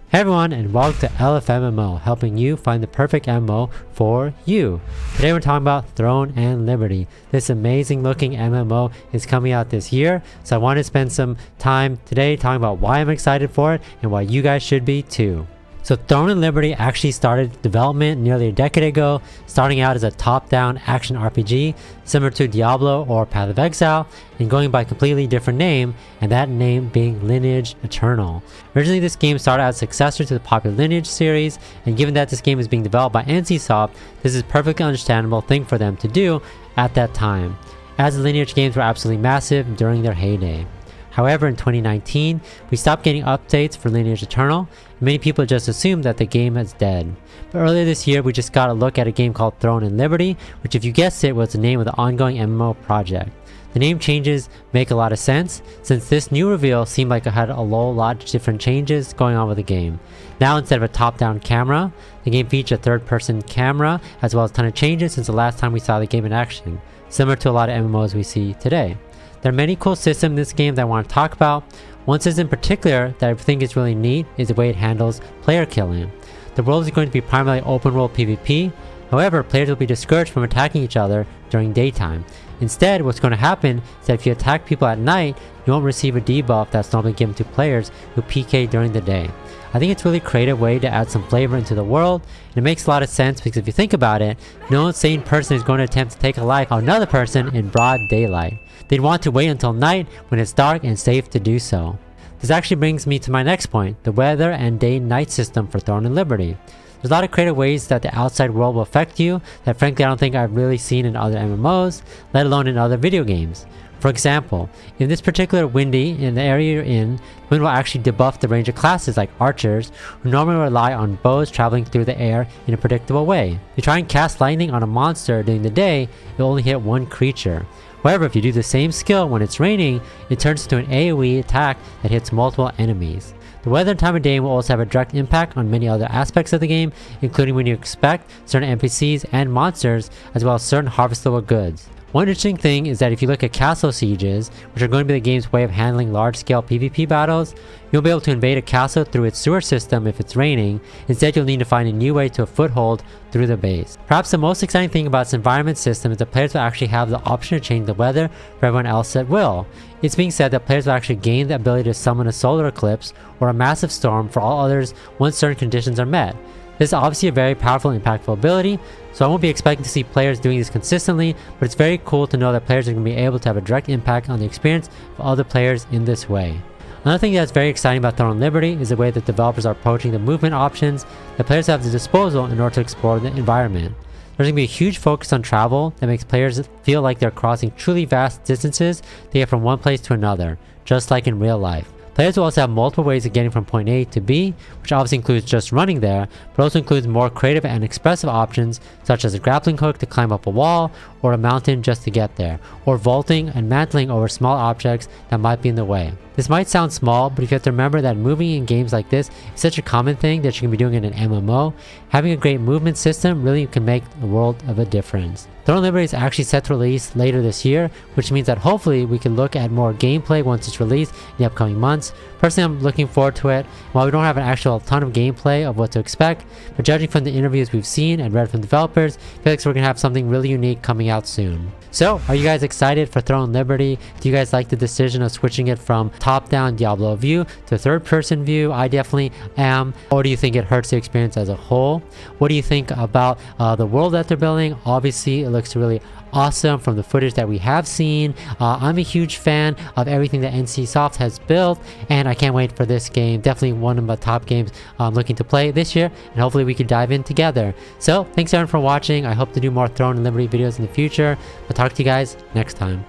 Hey everyone, and welcome to LFMMO, helping you find the perfect MMO for you. Today we're talking about Throne and Liberty. This amazing looking MMO is coming out this year, so I want to spend some time today talking about why I'm excited for it and why you guys should be too. So Throne and Liberty actually started development nearly a decade ago, starting out as a top-down action RPG similar to Diablo or Path of Exile, and going by a completely different name, and that name being Lineage Eternal. Originally this game started as a successor to the popular Lineage series, and given that this game is being developed by NCSoft, this is a perfectly understandable thing for them to do at that time, as the Lineage games were absolutely massive during their heyday. However, in 2019, we stopped getting updates for Lineage Eternal, and many people just assumed that the game is dead. But earlier this year, we just got a look at a game called Throne and Liberty, which if you guessed it, was the name of the ongoing MMO project. The name changes make a lot of sense, since this new reveal seemed like it had a whole lot of different changes going on with the game. Now instead of a top-down camera, the game features a third-person camera, as well as a ton of changes since the last time we saw the game in action, similar to a lot of MMOs we see today. There are many cool systems in this game that I want to talk about. One system in particular that I think is really neat is the way it handles player killing. The world is going to be primarily open world PvP, however players will be discouraged from attacking each other during daytime. Instead, what's going to happen is that if you attack people at night, you won't receive a debuff that's normally given to players who PK during the day. I think it's a really creative way to add some flavor into the world, and it makes a lot of sense because if you think about it, no sane person is going to attempt to take a life of another person in broad daylight. They'd want to wait until night when it's dark and safe to do so. This actually brings me to my next point, the weather and day-night system for Throne and Liberty. There's a lot of creative ways that the outside world will affect you that frankly I don't think I've really seen in other MMOs, let alone in other video games. For example, in this particular windy in the area you're in, wind will actually debuff the range of classes like archers, who normally rely on bows traveling through the air in a predictable way. If you try and cast lightning on a monster during the day, you'll only hit one creature. However, if you do the same skill when it's raining, it turns into an AoE attack that hits multiple enemies. The weather and time of day will also have a direct impact on many other aspects of the game, including when you expect certain NPCs and monsters, as well as certain harvestable goods. One interesting thing is that if you look at castle sieges, which are going to be the game's way of handling large-scale PvP battles, you'll be able to invade a castle through its sewer system if it's raining. Instead, you'll need to find a new way to a foothold through the base. Perhaps the most exciting thing about this environment system is that players will actually have the option to change the weather for everyone else at will. It's being said that players will actually gain the ability to summon a solar eclipse or a massive storm for all others once certain conditions are met. This is obviously a very powerful and impactful ability, so I won't be expecting to see players doing this consistently, but it's very cool to know that players are going to be able to have a direct impact on the experience of other players in this way. Another thing that's very exciting about Throne and Liberty is the way that developers are approaching the movement options that players have at their disposal in order to explore the environment. There's going to be a huge focus on travel that makes players feel like they're crossing truly vast distances to get from one place to another, just like in real life. Players will also have multiple ways of getting from point A to B, which obviously includes just running there, but also includes more creative and expressive options such as a grappling hook to climb up a wall, or a mountain just to get there, or vaulting and mantling over small objects that might be in the way. This might sound small, but if you have to remember that moving in games like this is such a common thing that you can be doing in an MMO, having a great movement system really can make a world of a difference. Throne and Liberty is actually set to release later this year, which means that hopefully we can look at more gameplay once it's released in the upcoming months. Personally, I'm looking forward to it. While we don't have an actual ton of gameplay of what to expect, but judging from the interviews we've seen and read from developers, I feel like we're going to have something really unique coming out soon. So, are you guys excited for Throne and Liberty? Do you guys like the decision of switching it from top-down Diablo view to third-person view? I definitely am. Or do you think it hurts the experience as a whole? What do you think about the world that they're building? Obviously, it looks really awesome from the footage that we have seen. I'm a huge fan of everything that NCSoft has built, and I can't wait for this game. Definitely one of my top games I'm looking to play this year, and hopefully we can dive in together. So, thanks everyone for watching. I hope to do more Throne and Liberty videos in the future. I'll talk to you guys next time.